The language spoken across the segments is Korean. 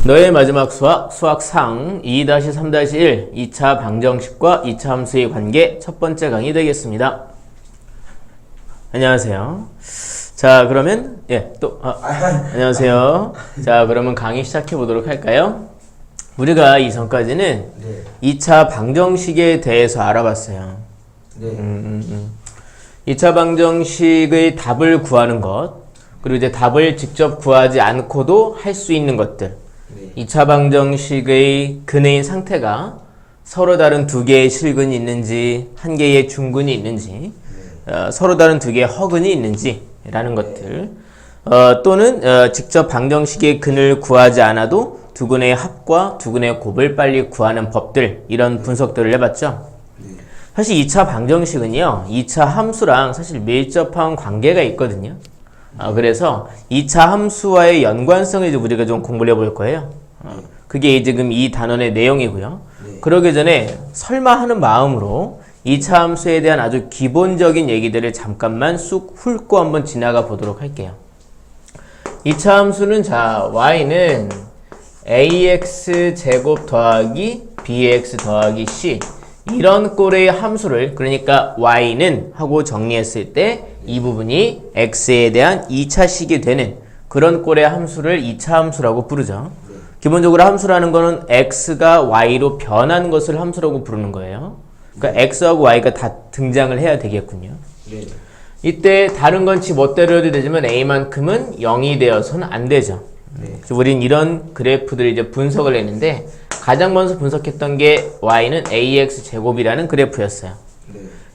너의 마지막 수학, 수학상 2-3-1 2차 방정식과 2차 함수의 관계 첫 번째 강의 되겠습니다. 안녕하세요. 자, 그러면 안녕하세요. 자, 그러면 강의 시작해 보도록 할까요? 우리가 이전까지는 2차 방정식에 대해서 알아봤어요. 2차 방정식의 답을 구하는 것, 그리고 이제 답을 직접 구하지 않고도 할 수 있는 것들, 2차 방정식의 근해인 상태가 서로 다른 두 개의 실근이 있는지 한 개의 중근이 있는지 서로 다른 두 개의 허근이 있는지 라는 것들, 또는 직접 방정식의 근을 구하지 않아도 두 근의 합과 두 근의 곱을 빨리 구하는 법들, 이런 분석들을 해봤죠. 사실 2차 방정식은요 2차 함수랑 사실 밀접한 관계가 있거든요. 그래서 2차 함수와의 연관성을 이제 우리가 좀 공부를 해볼 거예요. 그게 지금 이 단원의 내용이고요. 그러기 전에 설마 하는 마음으로 2차 함수에 대한 아주 기본적인 얘기들을 잠깐만 쑥 훑고 한번 지나가 보도록 할게요. 2차 함수는 자, y는 ax 제곱 더하기 bx 더하기 c, 이런 꼴의 함수를, 그러니까 y는 하고 정리했을 때 이 부분이 x에 대한 2차식이 되는 그런 꼴의 함수를 2차 함수라고 부르죠. 기본적으로 함수라는 거는 x가 y로 변하는 것을 함수라고 부르는 거예요. 그러니까 x하고 y가 다 등장을 해야 되겠군요. 이때 다른 건 지 멋대로 해도 되지만 a만큼은 0이 되어서는 안 되죠. 우린 이런 그래프들을 이제 분석을 했는데 가장 먼저 분석했던 게 y는 ax 제곱이라는 그래프였어요.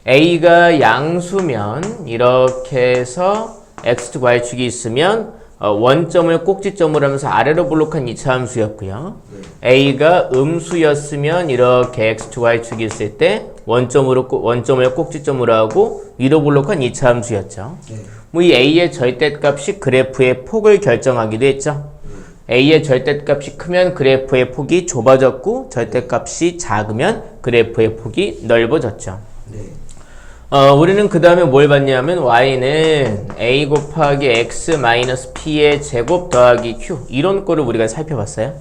a가 양수면 이렇게 해서 x축 y축이 있으면 원점을 꼭지점으로 하면서 아래로 블록한 2차 함수였고요. a가 음수였으면 이렇게 x축 y축이 있을 때 원점을 꼭지점으로 하고 위로 블록한 2차 함수였죠. 뭐 이 a의 절대값이 그래프의 폭을 결정하기도 했죠. a의 절대값이 크면 그래프의 폭이 좁아졌고 절대값이 작으면 그래프의 폭이 넓어졌죠. 우리는 그 다음에 뭘 봤냐면 y는 a 곱하기 x 마이너스 p의 제곱 더하기 q, 이런 거를 우리가 살펴봤어요.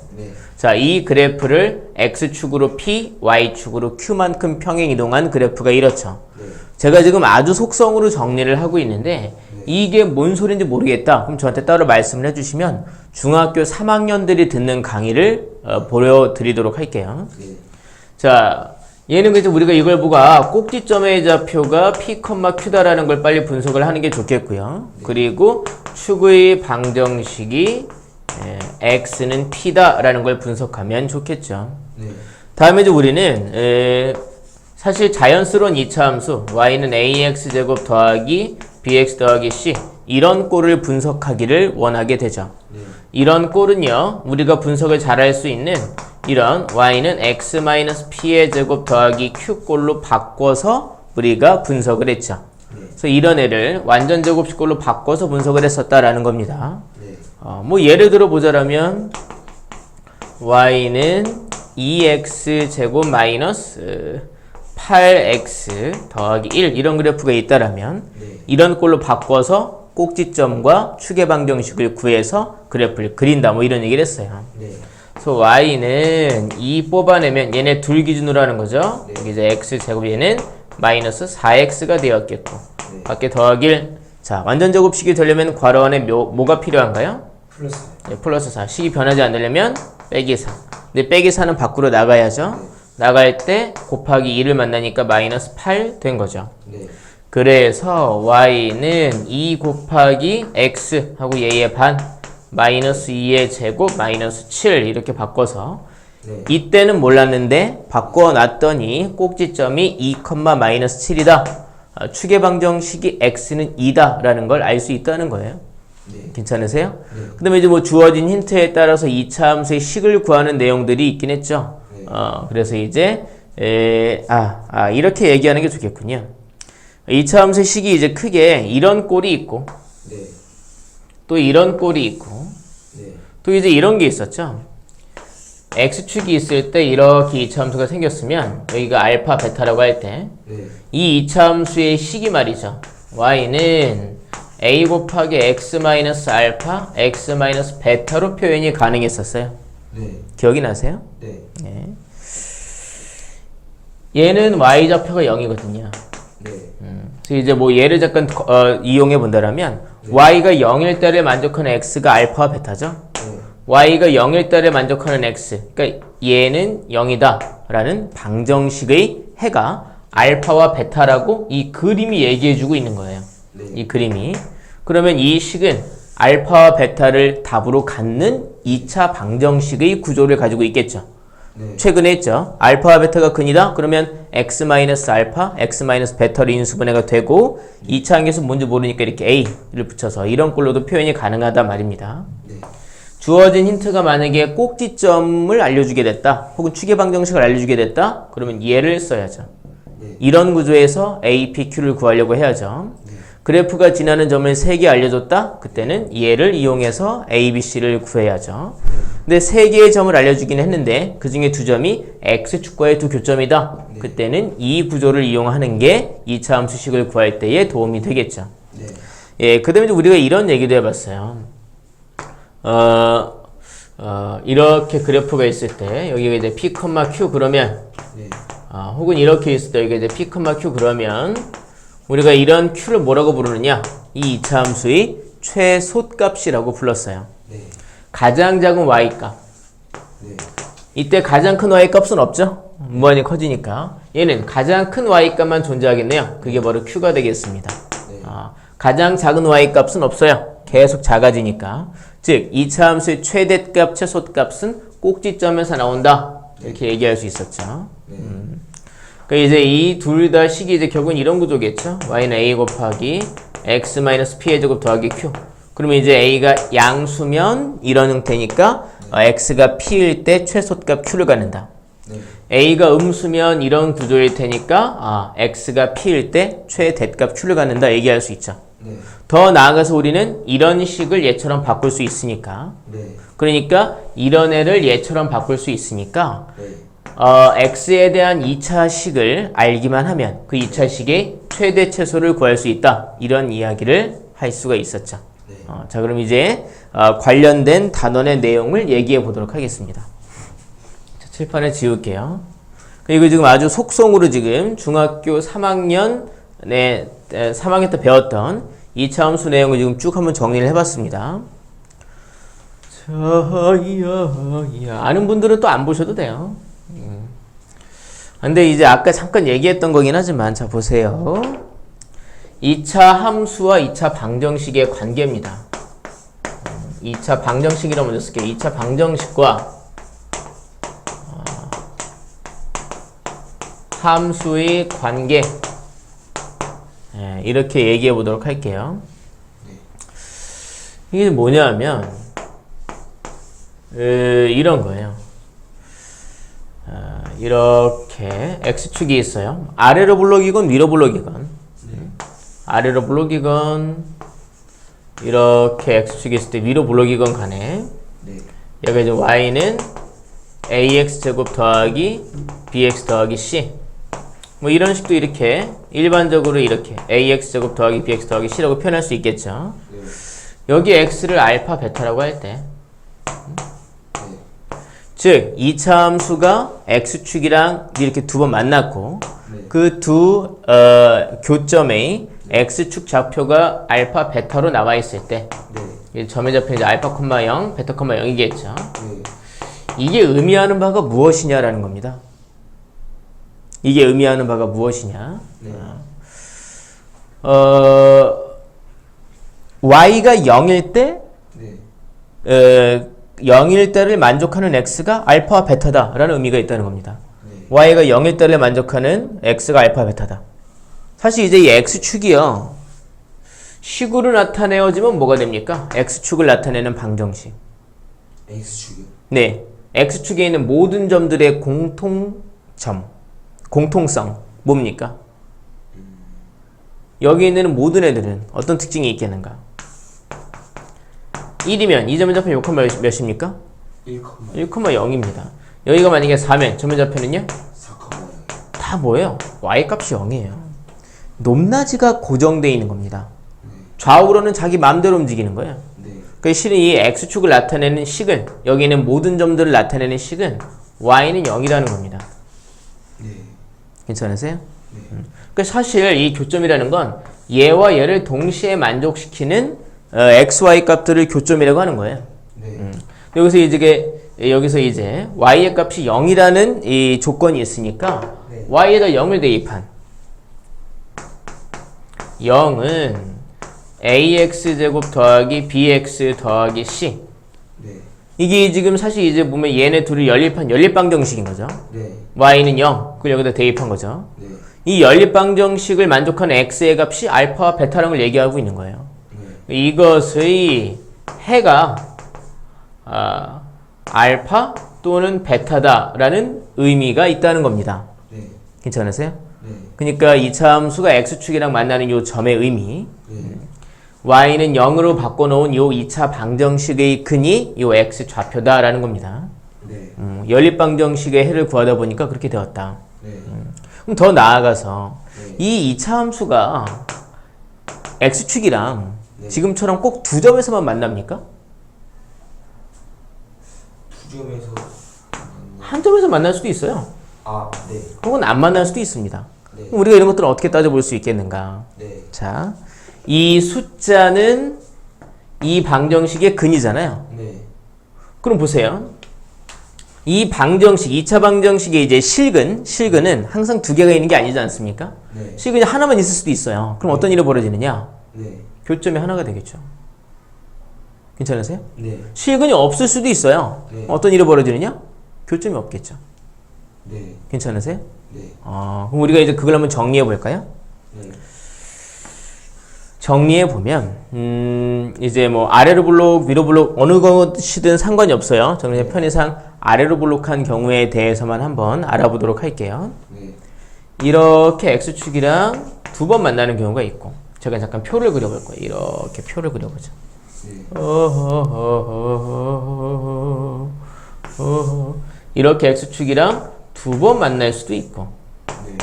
자, 이 그래프를 x축으로 p, y축으로 q만큼 평행 이동한 그래프가 이렇죠. 제가 지금 아주 속성으로 정리를 하고 있는데 이게 뭔 소리인지 모르겠다. 그럼 저한테 따로 말씀을 해주시면 중학교 3학년들이 듣는 강의를 보여드리도록 할게요. 자, 얘는 그래서 우리가 이걸 보고 꼭지점의 좌표가 p, q다라는 걸 빨리 분석을 하는 게 좋겠고요. 그리고 축의 방정식이 x는 p다라는 걸 분석하면 좋겠죠. 다음에 이제 우리는 사실 자연스러운 2차 함수 y는 ax 제곱 더하기 bx 더하기 c, 이런 꼴을 분석하기를 원하게 되죠. 이런 꼴은요 우리가 분석을 잘 할 수 있는 이런 y는 x-p의 제곱 더하기 q 꼴로 바꿔서 우리가 분석을 했죠. 그래서 이런 애를 완전 제곱식 꼴로 바꿔서 분석을 했었다라는 겁니다. 뭐 예를 들어 보자라면 y는 2x 제곱 마이너스 8x 더하기 1, 이런 그래프가 있다라면 이런 꼴로 바꿔서 꼭지점과 축의 방정식을 구해서 그래프를 그린다, 뭐 이런 얘기를 했어요. 그래서 y는 2 뽑아내면 얘네 둘 기준으로 하는 거죠. 여기 이제 x 제곱, 얘는 마이너스 4x가 되었겠고 밖에 더하기 1. 자, 완전 제곱식이 되려면 괄호 안에 뭐가 필요한가요? 플러스 4. 식이 변하지 않으려면 빼기 4. 근데 빼기 4는 밖으로 나가야죠. 나갈 때 곱하기 2를 만나니까 마이너스 8 된 거죠. 그래서 y는 2 곱하기 x 하고 얘의 반 마이너스 2의 제곱 마이너스 7, 이렇게 바꿔서 이때는 몰랐는데 바꿔놨더니 꼭지점이 2, 마이너스 7이다. 축의 방정식이 x는 2다 라는 걸 알 수 있다는 거예요. 괜찮으세요? 그 다음에 이제 뭐 주어진 힌트에 따라서 2차 함수의 식을 구하는 내용들이 있긴 했죠. 그래서 이제 이렇게 얘기하는 게 좋겠군요. 2차 함수의 식이 이제 크게 이런 꼴이 있고 또 이런 꼴이 있고 또 이제 이런 게 있었죠. x축이 있을 때 이렇게 2차 함수가 생겼으면 여기가 알파, 베타라고 할 때 이 2차 함수의 식이 말이죠. y는 a 곱하기 x 마이너스 알파, x 마이너스 베타로 표현이 가능했었어요. 네. 기억이 나세요? 네. 네. 얘는 y좌표가 0이거든요. 네. 그래서 이제 뭐 얘를 잠깐 이용해 본다라면 y가 0일 때를 만족하는 x가 알파와 베타죠. 네. y가 0일 때를 만족하는 x, 그러니까 얘는 0이다 라는 방정식의 해가 알파와 베타라고 이 그림이 얘기해주고 있는 거예요. 네. 이 그림이. 그러면 이 식은 알파와 베타를 답으로 갖는 2차 방정식의 구조를 가지고 있겠죠. 네. 최근에 했죠. 알파와 베타가 근이다? 그러면 x-알파, x-베타로 인수분해가 되고 2차 항에서 뭔지 모르니까 이렇게 a를 붙여서 이런 꼴로도 표현이 가능하단 말입니다. 네. 주어진 힌트가 만약에 꼭지점을 알려주게 됐다. 혹은 추계 방정식을 알려주게 됐다. 그러면 얘를 써야죠. 네. 이런 구조에서 a, p, q를 구하려고 해야죠. 네. 그래프가 지나는 점을 3개 알려줬다. 그때는 얘를 이용해서 a, b, c를 구해야죠. 근데 3개의 점을 알려주긴 했는데 그 중에 2점이 x축과의 두 교점이다. 네. 그때는 이 구조를 이용하는 게 2차 함수식을 구할 때에 도움이 되겠죠. 네. 예, 그 다음에 우리가 이런 얘기도 해봤어요. 이렇게 그래프가 있을 때 여기가 이제 p, q 그러면 네. 혹은 이렇게 있을 때 여기가 이제 p, q 그러면 우리가 이런 q를 뭐라고 부르느냐? 이 2차 함수의 최소값이라고 불렀어요. 네. 가장 작은 y값. 네. 이때 가장 큰 y값은 없죠? 무한히 커지니까. 얘는 가장 큰 y값만 존재하겠네요. 그게 바로 q가 되겠습니다. 네. 가장 작은 y값은 없어요. 계속 작아지니까. 즉 2차 함수의 최대값, 최소값은 꼭지점에서 나온다. 이렇게 얘기할 수 있었죠. 네. 그러니까 이제 이 둘 다 식이 이제 결국은 이런 구조겠죠. y는 a 곱하기 x-p의 제곱 더하기 q. 그러면 이제 a가 양수면 이런 형태니까 x가 p일 때 최소값 q를 갖는다. 네. a가 음수면 이런 구조일 테니까 x가 p일 때 최대값 q를 갖는다 얘기할 수 있죠. 네. 더 나아가서 우리는 이런 식을 얘처럼 바꿀 수 있으니까, 네. 그러니까 이런 애를 얘처럼 바꿀 수 있으니까 네. x에 대한 2차 식을 알기만 하면 그 2차 식의 최대 최소를 구할 수 있다. 이런 이야기를 할 수가 있었죠. 네. 자, 그럼 이제 관련된 단원의 내용을 얘기해 보도록 하겠습니다. 자, 칠판을 지울게요. 그리고 지금 아주 속성으로 지금 중학교 3학년 때 배웠던 2차 함수 내용을 지금 쭉 한번 정리를 해봤습니다. 아는 분들은 또 안 보셔도 돼요. 근데 이제 아까 잠깐 얘기했던 거긴 하지만 자 보세요. 2차 함수와 2차 방정식의 관계입니다. 2차 방정식이라고 먼저 쓸게요. 2차 방정식과 함수의 관계, 이렇게 얘기해 보도록 할게요. 이게 뭐냐면 이런 거예요. 이렇게 x축이 있어요. 아래로 블록이건 위로 블록이건, 아래로 블록이건 이렇게 x축이 있을 때 위로 블록이건 간에 네. 여기 이제 y는 ax제곱 더하기 bx 더하기 c, 뭐 이런 식도 이렇게 일반적으로 이렇게 ax제곱 더하기 bx 더하기 c라고 표현할 수 있겠죠. 네. 여기 x를 알파 베타라고 할 때, 네. 즉 2차 함수가 x축이랑 이렇게 두 번 만났고 네. 그 두 교점의 x축 좌표가 알파 베타로 나와 있을 때 네. 점의 좌표 이제 알파, 0, 베타, 0이겠죠. 네. 이게 의미하는 바가 무엇이냐라는 겁니다. 이게 의미하는 바가 무엇이냐? 네. y가 0일 때, 네. 0일 때를 만족하는 x가 알파와 베타다라는 의미가 있다는 겁니다. 네. y가 0일 때를 만족하는 x가 알파, 베타다. 사실 이제 이 x축이요. 식으로 나타내어지면 뭐가 됩니까? x축을 나타내는 방정식. x축이요? 네. x축에 있는 모든 점들의 공통성, 뭡니까? 여기 있는 모든 애들은 어떤 특징이 있겠는가? 1이면 이 점의 좌표 몇입니까? 1,0입니다. 여기가 만약에 4면 점의 좌표는요? 4,0. 다 뭐예요? y값이 0이에요. 높낮이가 고정되어 있는 겁니다. 좌우로는 자기 마음대로 움직이는 거예요. 네. 그 실은 이 x축을 나타내는 식은 여기 있는 모든 점들을 나타내는 식은 y는 0이라는 겁니다. 네. 괜찮으세요? 네. 그 사실 이 교점이라는 건 얘와 얘를 동시에 만족시키는 x, y 값들을 교점이라고 하는 거예요. 네. 여기서 이제 y의 값이 0이라는 이 조건이 있으니까 네. y에다 0을 대입한 0은 ax제곱 더하기 bx 더하기 c. 네. 이게 지금 사실 이제 보면 얘네 둘을 연립한 연립방정식인 거죠. 네. y는 0, 그걸 여기다 대입한 거죠. 네. 이 연립방정식을 만족하는 x의 값이 알파와 베타라는 걸 얘기하고 있는 거예요. 네. 이것의 해가 알파 또는 베타다라는 의미가 있다는 겁니다. 네. 괜찮으세요? 네. 그러니까 이차 함수가 x축이랑 만나는 이 점의 의미, 네. y는 0으로 바꿔놓은 이 2차 방정식의 근이 이 x 좌표다라는 겁니다. 네. 연립방정식의 해를 구하다 보니까 그렇게 되었다. 네. 그럼 더 나아가서 네. 이 2차 함수가 x축이랑 네. 지금처럼 꼭 두 점에서만 만납니까? 두 점에서 한 점에서 만날 수도 있어요. 아, 네. 혹은 안 만날 수도 있습니다. 네. 그럼 우리가 이런 것들을 어떻게 따져볼 수 있겠는가? 네. 자, 이 숫자는 이 방정식의 근이잖아요. 네. 그럼 보세요. 이 방정식, 2차 방정식의 이제 실근은 항상 두 개가 있는 게 아니지 않습니까? 네. 실근이 하나만 있을 수도 있어요. 그럼 어떤 일이 벌어지느냐? 네. 교점이 하나가 되겠죠. 괜찮으세요? 네. 실근이 없을 수도 있어요. 네. 어떤 일이 벌어지느냐? 교점이 없겠죠. 네. 괜찮으세요? 네. 그럼 우리가 이제 그걸 한번 정리해 볼까요? 네. 정리해 보면 이제 뭐 아래로 블록, 위로 블록 어느 것이든 상관이 없어요. 저는 그냥 편의상 아래로 블록한 경우에 대해서만 한번 알아보도록 할게요. 네. 이렇게 x축이랑 두 번 만나는 경우가 있고, 제가 잠깐 표를 그려볼 거예요. 이렇게 표를 그려보죠. 네. 이렇게 x축이랑 두 번 만날 수도 있고, 네.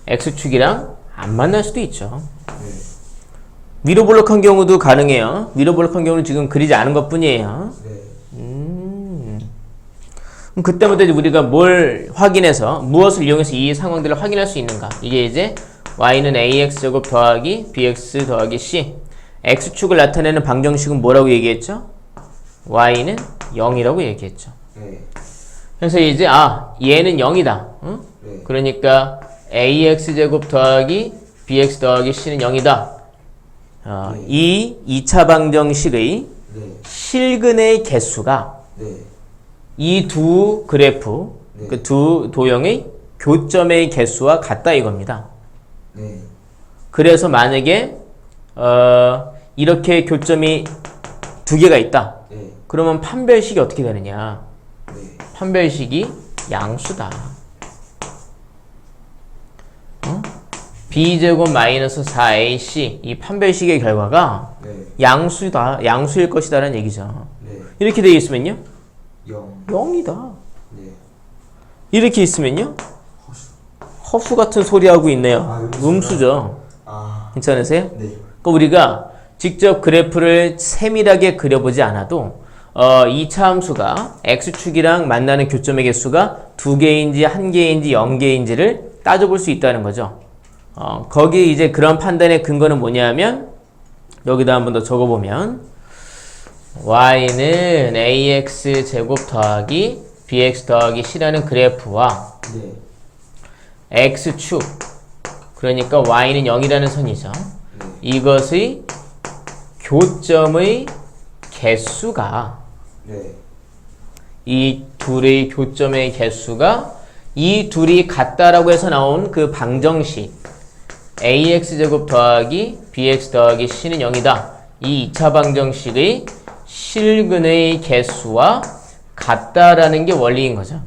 x축이랑 안 만날 수도 있죠. 네. 위로 블록한 경우도 가능해요. 위로 블록한 경우는 지금 그리지 않은 것 뿐이에요. 네. 그럼 그때부터 이제 우리가 뭘 확인해서, 무엇을 이용해서 이 상황들을 확인할 수 있는가? 이게 이제 y는 ax제곱 더하기 bx 더하기 c. x축을 나타내는 방정식은 뭐라고 얘기했죠? y는 0이라고 얘기했죠. 네. 그래서 이제 얘는 0이다. 응? 네. 그러니까 ax제곱 더하기 bx 더하기 c는 0이다. 이 2차 방정식의 네. 실근의 개수가 네. 이 두 그래프, 네. 그 두 도형의 교점의 개수와 같다 이겁니다. 네. 그래서 만약에 이렇게 교점이 두 개가 있다. 네. 그러면 판별식이 어떻게 되느냐? 네. 판별식이 양수다. b제곱 마이너스 4ac 이 판별식의 결과가 네. 양수다, 양수일 것이다라는 얘기죠. 네. 이렇게 되어 있으면요, 0. 0이다. 네. 이렇게 있으면요, 허수 같은 소리 하고 있네요. 음수다. 음수죠. 아. 괜찮으세요? 네. 그러니까 우리가 직접 그래프를 세밀하게 그려보지 않아도 2차 함수가 x축이랑 만나는 교점의 개수가 2개인지 1개인지 0개인지를 따져볼 수 있다는 거죠. 거기 이제 그런 판단의 근거는 뭐냐면 여기다 한번 더 적어보면 y는 ax 제곱 더하기 bx 더하기 c라는 그래프와 네. x축, 그러니까 y는 0이라는 선이죠. 네. 이것의 교점의 개수가, 네. 이 둘의 교점의 개수가 이 둘이 같다라고 해서 나온 그 방정식 ax제곱 더하기 bx 더하기 c는 0이다. 이 2차 방정식의 실근의 개수와 같다라는 게 원리인 거죠.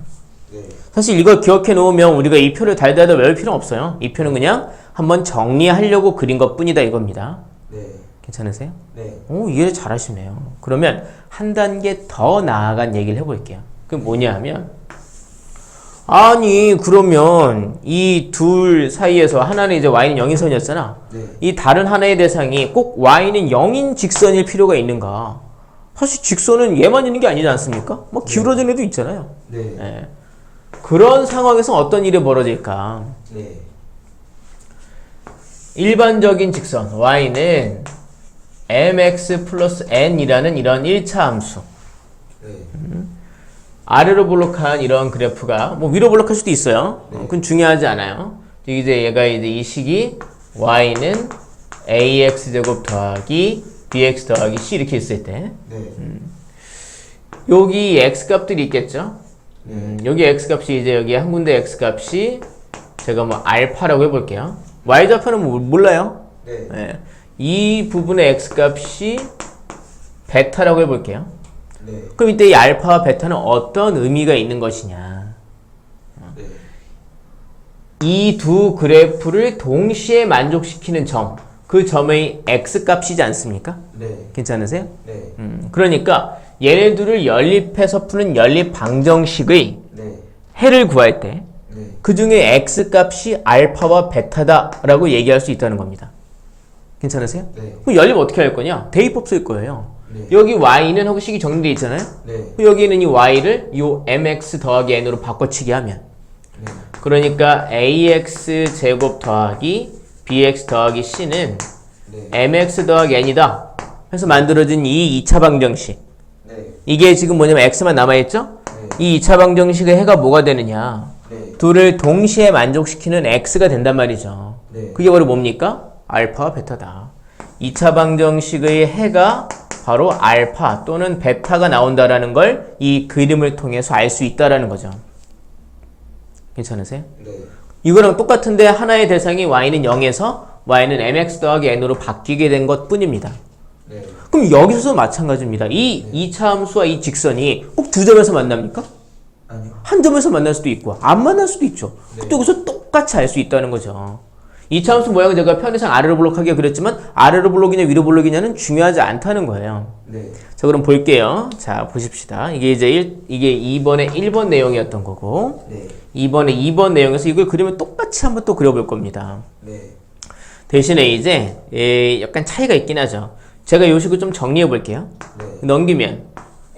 네. 사실 이걸 기억해 놓으면 우리가 이 표를 달달달 외울 필요는 없어요. 이 표는 그냥 한번 정리하려고 그린 것 뿐이다 이겁니다. 네. 괜찮으세요? 네. 오, 이해 잘하시네요. 그러면 한 단계 더 나아간 얘기를 해볼게요. 그게 뭐냐 하면, 아니 그러면 이 둘 사이에서 하나는 이제 y는 0인 선이었잖아. 네. 이 다른 하나의 대상이 꼭 y는 0인 직선일 필요가 있는가? 사실 직선은 얘만 있는 게 아니지 않습니까? 뭐 기울어진 애도 있잖아요. 네. 예. 그런 상황에서 어떤 일이 벌어질까? 네. 일반적인 직선 y는 mx 플러스 n이라는 이런 1차 함수, 네. 아래로 볼록한 이런 그래프가 뭐 위로 볼록할 수도 있어요. 네. 그건 중요하지 않아요. 이제 얘가 이제 이 식이 y는 ax 제곱 더하기 bx 더하기 c 이렇게 있을 때 네. 여기 x 값들이 있겠죠. 네. 여기 x 값이 이제 여기 한 군데 x 값이 제가 뭐 알파라고 해볼게요. y 좌표는 몰라요. 네. 예. 이 부분의 x 값이 베타라고 해볼게요. 네. 그럼 이때 이 알파와 베타는 어떤 의미가 있는 것이냐? 네. 이 두 그래프를 동시에 만족시키는 점, 그 점의 x 값이지 않습니까? 네. 괜찮으세요? 네. 그러니까 얘네들을 연립해서 푸는 연립 방정식의 네. 해를 구할 때 네. 그 중에 x 값이 알파와 베타다라고 얘기할 수 있다는 겁니다. 괜찮으세요? 네. 그럼 연립 어떻게 할 거냐? 대입법 쓸 거예요. 네. 여기 y는 하고 식이 정리되어 있잖아요. 네. 여기는 이 y를 요 mx 더하기 n으로 바꿔치기 하면 네. 그러니까 ax 제곱 더하기 bx 더하기 c는 네. mx 더하기 n이다 해서 만들어진 이 2차 방정식, 네. 이게 지금 뭐냐면 x만 남아있죠? 네. 이 2차 방정식의 해가 뭐가 되느냐? 네. 둘을 동시에 만족시키는 x가 된단 말이죠. 네. 그게 바로 뭡니까? 알파와 베타다. 2차 방정식의 해가 바로 알파 또는 베타가 나온다라는 걸 이 그림을 통해서 알 수 있다라는 거죠. 괜찮으세요? 네. 이거랑 똑같은데 하나의 대상이 y는 0에서 y는 mx 더하기 n으로 바뀌게 된 것 뿐입니다. 네. 그럼 여기서도 마찬가지입니다. 이 2차 함수와 이 직선이 꼭 두 점에서 만납니까? 아니요. 한 점에서 만날 수도 있고 안 만날 수도 있죠. 네. 그때 여기서 똑같이 알 수 있다는 거죠. 2차 함수 모양은 제가 편의상 아래로 볼록하게 그렸지만 아래로 볼록이냐 위로 볼록이냐는 중요하지 않다는 거예요. 네. 자, 그럼 볼게요. 자, 보십시다. 이게 이제 이게 2번의 1번 내용이었던 거고 네. 2번의 2번 내용에서 이걸 그리면 똑같이 한번 또 그려볼 겁니다. 네. 대신에 이제 약간 차이가 있긴 하죠. 제가 이 식을 좀 정리해 볼게요. 네. 넘기면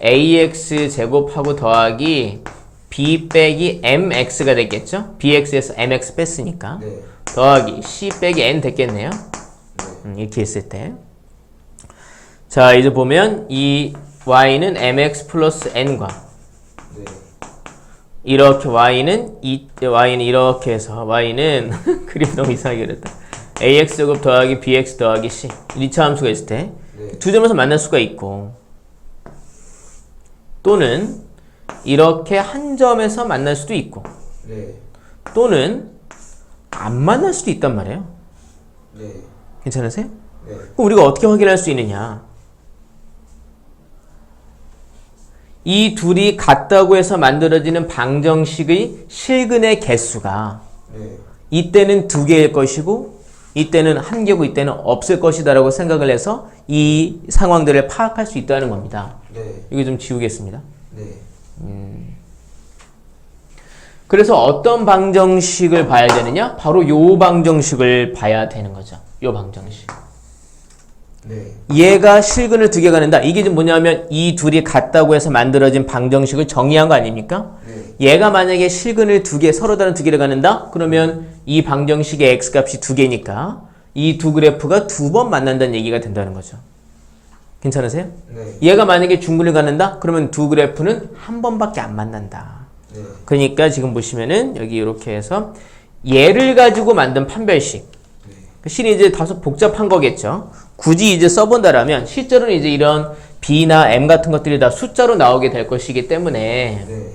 ax 제곱하고 더하기 b 빼기 mx가 됐겠죠? bx에서 mx 뺐으니까 네. 더하기 c 빼기 n 됐겠네요. 네. 이렇게 했을 때. 자, 이제 보면 이 y는 mx 플러스 n과 네. 이렇게 y는 이렇게 해서 y는 그림 너무 이상하게 그렸다. ax 제곱 더하기 bx 더하기 c 2차 함수가 있을 때 네. 두 점에서 만날 수가 있고 또는 이렇게 한 점에서 만날 수도 있고 네. 또는 안 만날 수도 있단 말이에요. 네. 괜찮으세요? 네. 그럼 우리가 어떻게 확인할 수 있느냐? 이 둘이 같다고 해서 만들어지는 방정식의 실근의 개수가 네. 이때는 2개일 것이고 이때는 1개고 이때는 없을 것이다 라고 생각을 해서 이 상황들을 파악할 수 있다는 겁니다. 네. 이거 좀 지우겠습니다. 네. 그래서 어떤 방정식을 봐야 되느냐? 바로 요 방정식을 봐야 되는 거죠. 요 방정식. 네. 얘가 실근을 2개가 낸다. 이게 좀 뭐냐면 이 둘이 같다고 해서 만들어진 방정식을 정의한 거 아닙니까? 네. 얘가 만약에 실근을 2개, 서로 다른 2개를 갖는다? 그러면 이 방정식의 x값이 2개니까 이 두 그래프가 2번 만난다는 얘기가 된다는 거죠. 괜찮으세요? 네. 얘가 만약에 중근을 갖는다? 그러면 두 그래프는 한 번밖에 안 만난다. 네. 그러니까 지금 보시면은 여기 이렇게 해서 얘를 가지고 만든 판별식. 그 실이 이제 다소 복잡한 거겠죠. 굳이 이제 써본다라면 실제로는 이제 이런 b나 m 같은 것들이 다 숫자로 나오게 될 것이기 때문에 네.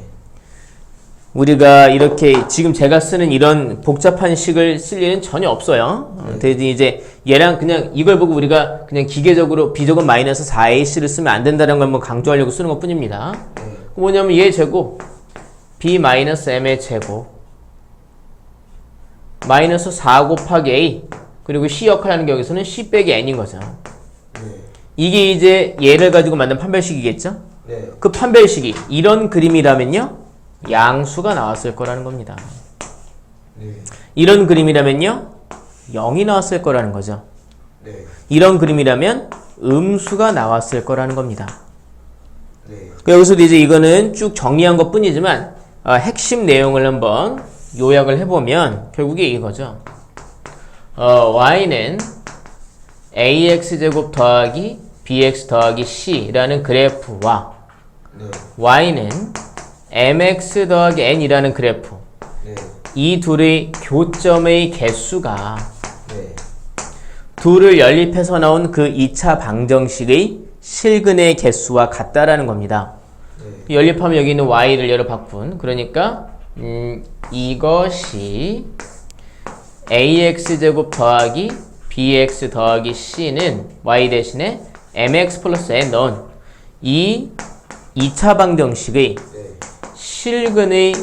우리가 이렇게 지금 제가 쓰는 이런 복잡한 식을 쓸 일은 전혀 없어요. 대신 이제 얘랑 그냥 이걸 보고 우리가 그냥 기계적으로 b제곱 마이너스 4ac를 쓰면 안 된다는 걸 뭐 강조하려고 쓰는 것 뿐입니다. 네. 뭐냐면 얘 제곱 b 마이너스 m의 제곱 마이너스 4 곱하기 a 그리고 c 역할을 하는 게 여기서는 c 빼기 n인 거죠. 네. 이게 이제 얘를 가지고 만든 판별식이겠죠? 네. 그 판별식이 이런 그림이라면요 양수가 나왔을 거라는 겁니다. 네. 이런 그림이라면요 0이 나왔을 거라는 거죠. 네. 이런 그림이라면 음수가 나왔을 거라는 겁니다. 네. 여기서도 이제 이거는 쭉 정리한 것 뿐이지만 핵심 내용을 한번 요약을 해보면 결국에 이거죠. y는 ax제곱 더하기 bx 더하기 c라는 그래프와 네. y는 mx 더하기 n이라는 그래프, 네. 이 둘의 교점의 개수가 네. 둘을 연립해서 나온 그 2차 방정식의 실근의 개수와 같다라는 겁니다. 네. 연립하면 여기 있는 y를 열어 바꾼, 그러니까 이것이 ax제곱 더하기 bx 더하기 c는 y 대신에 mx 플러스 n 넣은 이 2차 방정식의 네. 실근의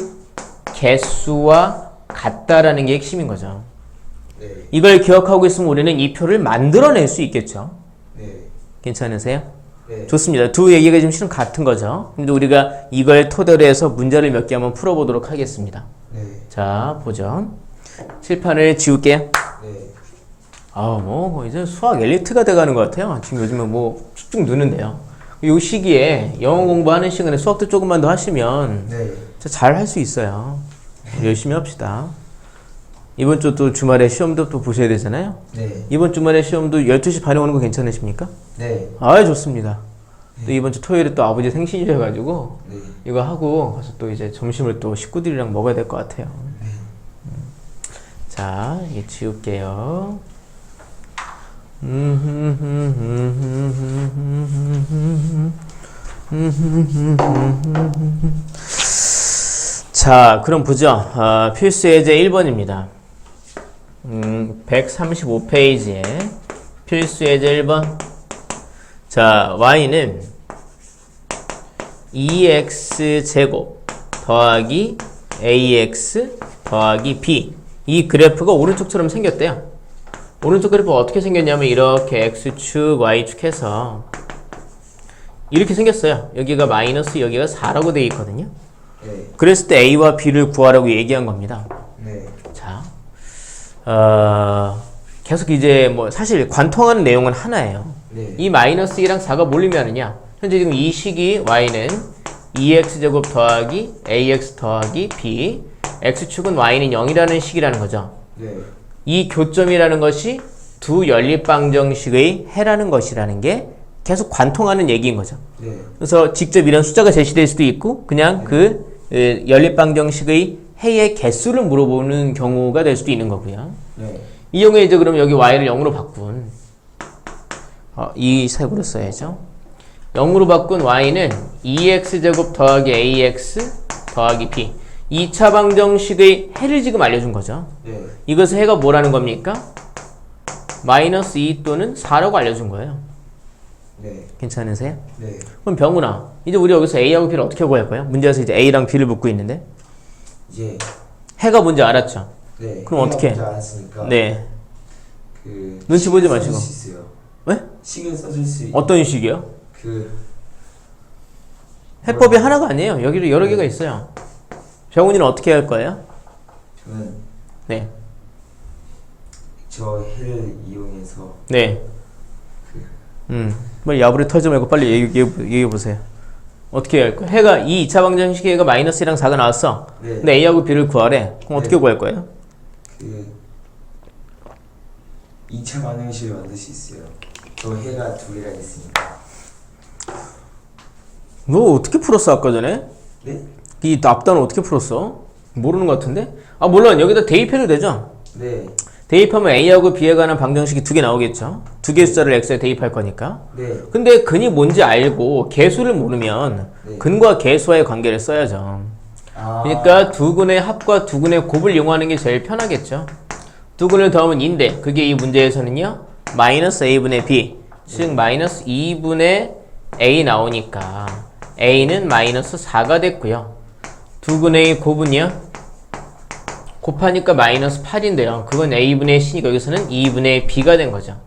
개수와 같다라는 게 핵심인 거죠. 네. 이걸 기억하고 있으면 우리는 이 표를 만들어낼 수 있겠죠. 네. 괜찮으세요? 네. 좋습니다. 두 얘기가 지금 실은 같은 거죠. 근데 우리가 이걸 토대로 해서 문제를 몇 개 한번 풀어보도록 하겠습니다. 네. 자, 보죠. 칠판을 지울게요. 네. 뭐 이제 수학 엘리트가 돼가는 것 같아요. 지금 요즘에 뭐 쭉쭉 느는데요. 이 시기에 영어 공부하는 시간에 수학도 조금만 더 하시면 네. 잘 할 수 있어요. 열심히 합시다. 이번 주 또 주말에 시험도 또 보셔야 되잖아요. 네. 이번 주말에 시험도 12시 반에 오는 거 괜찮으십니까? 네. 좋습니다. 또 이번 주 토요일에 또 아버지 생신이셔가지고 네. 이거 하고 가서 또 이제 점심을 또 식구들이랑 먹어야 될 것 같아요. 자, 이게 지울게요. 자, 그럼 보죠. 필수 예제 1번입니다. 135페이지에 필수 예제 1번. 자, y는 2x제곱 더하기 ax 더하기 b. 이 그래프가 오른쪽처럼 생겼대요. 오른쪽 그래프가 어떻게 생겼냐면 이렇게 x축, y축 해서 이렇게 생겼어요. 여기가 마이너스, 여기가 4라고 되어 있거든요. 네. 그랬을 때 a와 b를 구하라고 얘기한 겁니다. 네. 자, 계속 이제 뭐 사실 관통하는 내용은 하나예요. 네. 이 마이너스 2랑 4가 뭘 의미하느냐? 현재 지금 이 식이 y는 2x제곱 더하기 ax 더하기 b, x축은 y는 0이라는 식이라는 거죠. 네. 이 교점이라는 것이 두 연립방정식의 해라는 것이라는 게 계속 관통하는 얘기인 거죠. 네. 그래서 직접 이런 숫자가 제시될 수도 있고 그냥 그 연립방정식의 해의 개수를 물어보는 경우가 될 수도 있는 거고요. 네. 이 경우에 이제 그럼 여기 y를 0으로 바꾼 이 색으로 써야죠. 0으로 바꾼 y는 2x제곱 더하기 ax 더하기 b. 2차 방정식의 해를 지금 알려준 거죠. 네. 이것의 해가 뭐라는 겁니까? 마이너스 2 또는 4라고 알려준 거예요. 네. 괜찮으세요? 네. 그럼 병훈아, 이제 우리 여기서 a하고 b를 어떻게 구할 거예요? 문제에서 이제 a랑 b를 묻고 있는데 이제 해가 뭔지 알았죠? 네. 그럼 어떻게 해? 알았으니까 네. 그 눈치 보지 식을 마시고. 써줄 수 있어요. 왜? 식을 써줄 수 어떤 식이요? 그 해법이 하나가 아니에요. 여기도 여러 개가 있어요. 병훈이는 어떻게 할 거예요? 저는 네. 저 해를 이용해서 네. 빨리 야부리 털지 말고 빨리 얘기해 보세요. 어떻게 할 거예요? 해가 이 2차 방정식의 해가 마이너스 1랑 4가 나왔어. 네. 근데 a하고 b를 구하래. 그럼 어떻게 네. 구할 거예요? 그 2차 방정식을 만들 수 있어요. 저 해가 두 개가 있으니까. 너 어떻게 풀었어 아까 전에? 네? 이 앞단은 어떻게 풀었어? 모르는 것 같은데? 물론 여기다 대입해도 되죠? 네. 대입하면 a하고 b에 관한 방정식이 두 개 나오겠죠? 두 개의 숫자를 x에 대입할 거니까. 네. 근데 근이 뭔지 알고 개수를 모르면 네. 근과 개수와의 관계를 써야죠. 아. 그러니까 두 근의 합과 두 근의 곱을 이용하는 게 제일 편하겠죠. 두 근을 더하면 2인데 그게 이 문제에서는요 마이너스 a분의 b, 즉 마이너스 2분의 a 나오니까 a는 마이너스 4가 됐고요. 두 근의 곱은요 곱하니까 마이너스 8인데요. 그건 a분의 c니까 여기서는 2분의 b가 된 거죠.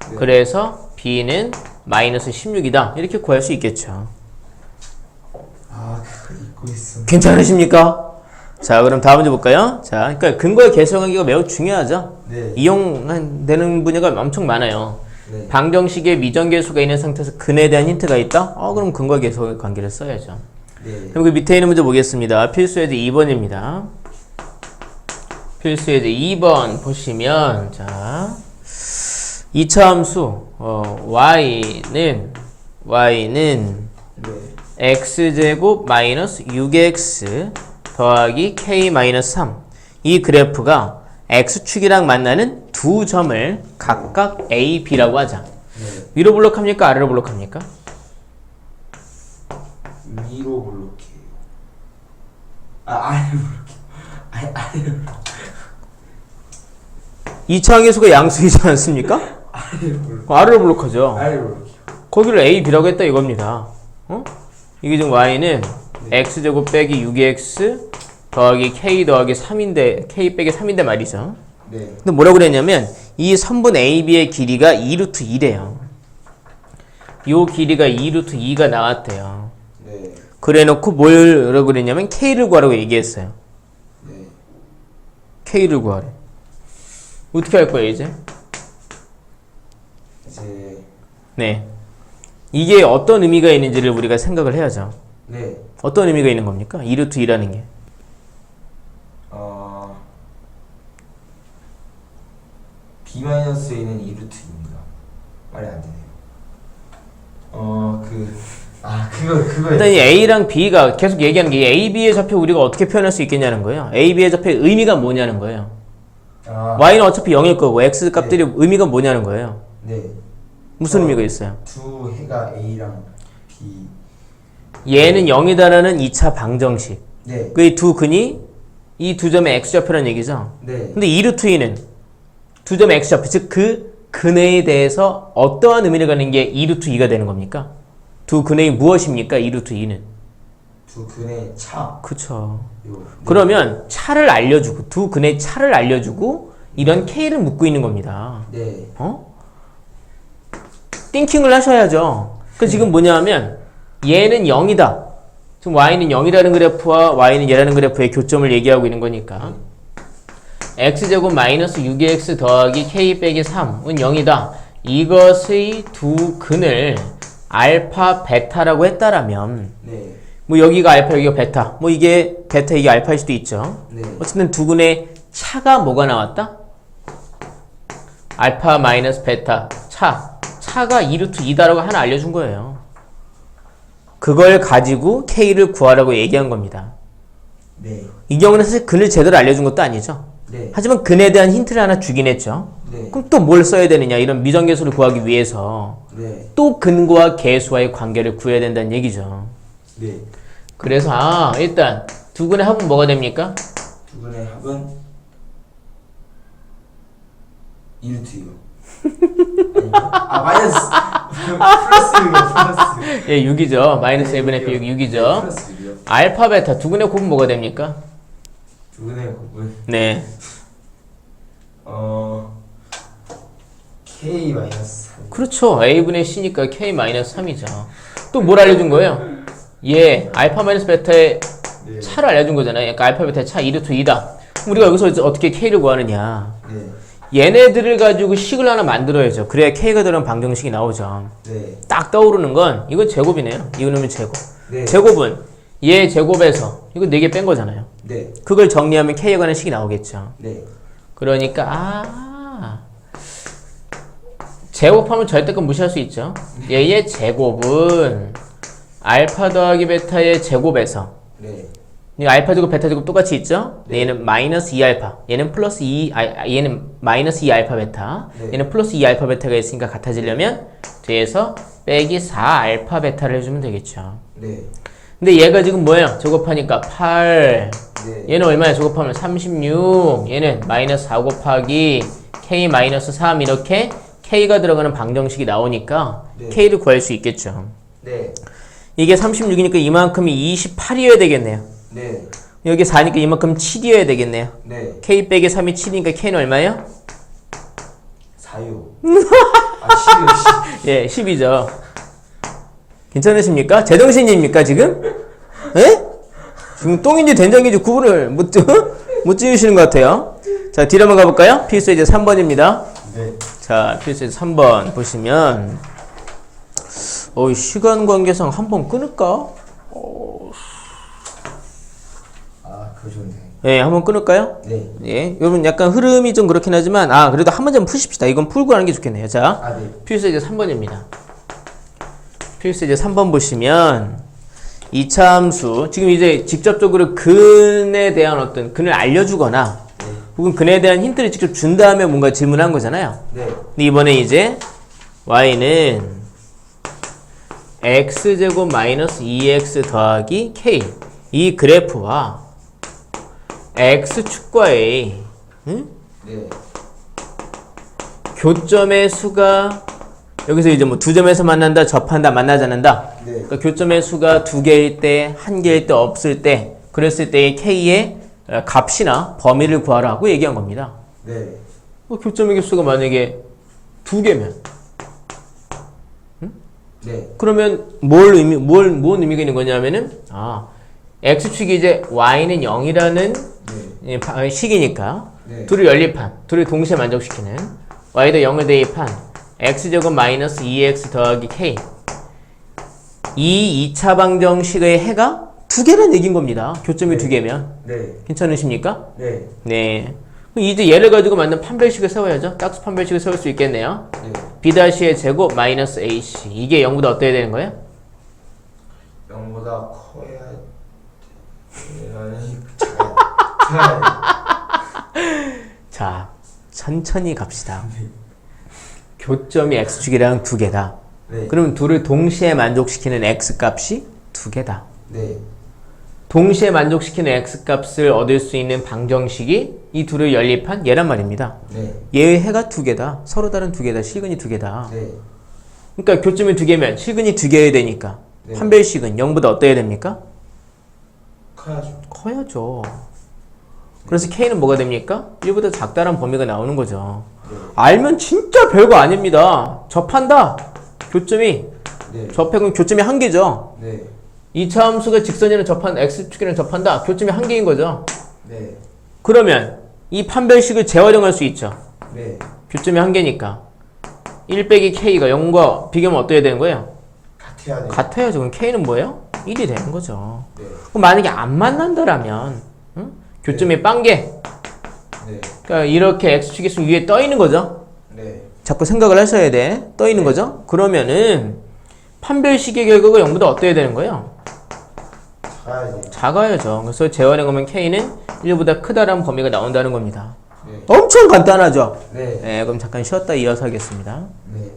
네. 그래서 b는 마이너스 16이다. 이렇게 구할 수 있겠죠. 아, 그거 잊고 있어. 괜찮으십니까? 자, 그럼 다음 문제 볼까요? 자, 그러니까 근거의 개수 관계가 매우 중요하죠. 네. 이용되는 분야가 엄청 많아요. 네. 방정식에 미정계수가 있는 상태에서 근에 대한 힌트가 있다? 그럼 근과 계수 관계를 써야죠. 네. 그럼 그 밑에 있는 문제 보겠습니다. 필수 예제 2번입니다. 필수 예제 2번 보시면 자, 이차 함수 y는 네. x제곱 마이너스 6x 더하기 k 마이너스 3. 이 그래프가 x축이랑 만나는 두 점을 각각 a, b라고 하자. 네. 위로 블록합니까? 아래로 블록합니까? 위로 블록해요. 아래로 블록해요. 아래로 블록. 이차항계수가 양수이지 않습니까? 아래로 블록. 아래로 블록하죠. 아래로 블록해요. 거기를 a, b라고 했다 이겁니다. 이게 지금 y는 x제곱 빼기 6x 더하기 k 더하기 3인데 k 빼기 3인데 말이죠. 네. 근데 뭐라고 그랬냐면 이 선분 AB의 길이가 2루트 2래요. 요 길이가 2루트 2가 나왔대요. 네. 그래놓고 뭐라고 그랬냐면 K를 구하라고 얘기했어요. 네. K를 구하래. 어떻게 할 거예요 이제? 이제 네. 이게 어떤 의미가 있는지를 우리가 생각을 해야죠. 네. 어떤 의미가 있는 겁니까? 2루트 2라는 게. B-A는 2루트입니다. 말이 안 되네요. 그거. 일단 이 A랑 B가 계속 얘기하는 게 A, B의 좌표 우리가 어떻게 표현할 수 있겠냐는 거예요. A, B의 좌표의 의미가 뭐냐는 거예요. Y는 어차피 0일 거고 X 값들이 네. 의미가 뭐냐는 거예요. 네. 무슨 의미가 있어요? 두 해가 A랑 B. 얘는 0이다라는 2차 방정식. 네. 그 두 근이 이 두 점의 X좌표라는 얘기죠. 네. 근데 2루트 2는 두 점의 X좌표, 즉 그 근해에 대해서 어떠한 의미를 갖는 게 2루트 2가 되는 겁니까? 두 근해이 무엇입니까? 2루트 2는. 두 근의 차. 그쵸. 네. 그러면 차를 알려주고, 두 근의 차를 알려주고, 이런 K를 묻고 있는 겁니다. 네. 띵킹을 하셔야죠. 그 지금 뭐냐 하면, 얘는 0이다. 지금 Y는 0이라는 그래프와 Y는 얘라는 그래프의 교점을 얘기하고 있는 거니까. X제곱 마이너스 6x 더하기 K 빼기 3은 0이다. 이것의 두 근을 알파, 베타라고 했다라면, 네. 뭐 여기가 알파, 여기가 베타. 뭐 이게 베타, 이게 알파일 수도 있죠. 네. 어쨌든 두 근의 차가 뭐가 나왔다? 알파 마이너스 베타. 차가 2루트 2다라고 하나 알려준 거예요. 그걸 가지고 K를 구하라고 얘기한 겁니다. 네. 이 경우는 사실 근을 제대로 알려준 것도 아니죠. 네. 하지만 근에 대한 힌트를 하나 주긴 했죠. 네. 그럼 또 뭘 써야 되느냐? 이런 미정계수를 구하기 위해서 네. 또 근과 계수와의 관계를 구해야 된다는 얘기죠. 네. 그래서 일단 두 근의 합은 뭐가 됩니까? 두 근의 합은 2루트요. 마이너스 플러스. 예, 6이죠. 마이너스 1분의 p 6이죠. 플러스 6이요. 알파, 베타 두 근의 곱은 뭐가 됩니까? 두 근의 곱은 네. K 마이너스 3. 그렇죠. a분의 c니까 k 마이너스 3이죠. 또 뭘 알려준 거예요? 예, 알파 마이너스 베타의 네. 차를 알려준 거잖아요. 그러니까 알파, 베타의 차 2루트 2다. 우리가 여기서 이제 어떻게 k를 구하느냐? 네. 얘네들을 가지고 식을 하나 만들어야죠. 그래야 k가 들어간 방정식이 나오죠. 네. 딱 떠오르는 건 이건 제곱이네요. 이거는 제곱. 네. 제곱은 얘 제곱에서 이거 4개 뺀 거잖아요. 네. 그걸 정리하면 k에 관한 식이 나오겠죠. 네. 그러니까 제곱하면 절대값 무시할 수 있죠. 얘의 제곱은 알파 더하기 베타의 제곱에서 네. 알파 제곱 베타 제곱 똑같이 있죠. 네. 얘는 마이너스 2알파, 얘는 플러스 2, 얘는 마이너스 2알파 베타, 네. 얘는 플러스 2알파 베타가 있으니까 같아지려면 뒤에서 빼기 4알파 베타를 해주면 되겠죠. 네. 근데 얘가 지금 뭐예요? 제곱하니까 8, 네. 얘는 얼마야? 제곱하면 36, 얘는 마이너스 4 곱하기 k 마이너스 3 이렇게 k가 들어가는 방정식이 나오니까 네. k를 구할 수 있겠죠. 네. 이게 36이니까 이만큼이 28이어야 되겠네요. 네. 여기 4니까 이만큼 7이어야 되겠네요. 네. k 빼기 3이 7이니까 k는 얼마예요? 4요. 10이요. 예, 10이죠. 괜찮으십니까? 제정신입니까 지금? 예? 지금 똥인지 된장인지 구분을 못 지으시는 것 같아요. 자, 뒤로 한번 가볼까요? 필수 이제 3번입니다. 네. 자, 필수에서 3번 보시면 시간 관계상 한번 끊을까? 아, 그거 좋네. 예, 한번 끊을까요? 네. 예, 여러분 약간 흐름이 좀 그렇긴 하지만 그래도 한 번쯤 푸십시다. 이건 풀고 하는 게 좋겠네요. 자, 아, 네. 필수 이제 3번입니다. 필수 이제 3번 보시면 이차 함수 지금 이제 직접적으로 근에 대한 어떤 근을 알려주거나 혹은 근에 대한 힌트를 직접 준 다음에 뭔가 질문한 거잖아요. 네. 근데 이번에 이제 y는 x제곱 마이너스 2x 더하기 k 이 그래프와 x축과의 네. 교점의 수가 여기서 이제 뭐 두 점에서 만난다, 접한다, 만나지 않는다. 네. 그러니까 교점의 수가 두 개일 때, 한 개일 때, 없을 때, 그랬을 때의 k의 값이나 범위를 구하라고 얘기한 겁니다. 네. 교점의 개수가 만약에 두 개면, 네. 그러면 뭔 의미가 있는 거냐면은, x축이 이제 y는 0이라는 식이니까, 네. 둘을 연립한, 둘을 동시에 만족시키는, y도 0을 대입한, x제곱 마이너스 2x 더하기 k. 이 2차 방정식의 해가 두 개라는 얘기인 겁니다. 교점이 두 개면. 네. 괜찮으십니까? 네. 네. 그럼 이제 얘를 가지고 만든 판별식을 세워야죠. 짝수 판별식을 세울 수 있겠네요. 네. b-의 제곱 마이너스 ac. 이게 0보다 어때야 되는 거예요? 0보다 커야 자, 천천히 갑시다. 교점이 x축이랑 두 개다. 네. 그러면 둘을 동시에 만족시키는 x값이 두 개다. 네. 동시에 만족시키는 x값을 얻을 수 있는 방정식이 이 둘을 연립한 얘란 말입니다. 네. 얘의 해가 두 개다. 서로 다른 두 개다. 실근이 두 개다. 네. 그러니까 교점이 두 개면 실근이 두 개여야 되니까 네. 판별식은 0보다 어때야 됩니까? 커야죠. 커야죠. 그래서 k는 뭐가 됩니까? 1보다 작다란 범위가 나오는 거죠. 네. 알면 진짜 별거 아닙니다. 접한다. 교점이 네. 접해 교점이 한 개죠. 네. 2차 함수가 직선이랑 접한 x축이랑 접한다. 교점이 한 개인 거죠. 네. 그러면 이 판별식을 재활용할 수 있죠. 네. 교점이 한 개니까 1 빼기 k가 0과 비교하면 어떻게 되는 거예요? 같아야 돼. 같아야죠. 그럼 k는 뭐예요? 1이 되는 거죠. 네. 그럼 만약에 안 만난다라면 교점이 빵개. 네. 그러니까 이렇게 x축이 있으면 위에 떠 있는 거죠. 네. 자꾸 생각을 하셔야 돼. 떠 있는 거죠. 그러면은 판별식의 결과가 0보다 어때야 되는 거예요? 작아야지. 작아야죠. 그래서 재활용하면 k는 1보다 크다라는 범위가 나온다는 겁니다. 네. 엄청 간단하죠? 네. 네, 그럼 잠깐 쉬었다 이어서 하겠습니다. 네.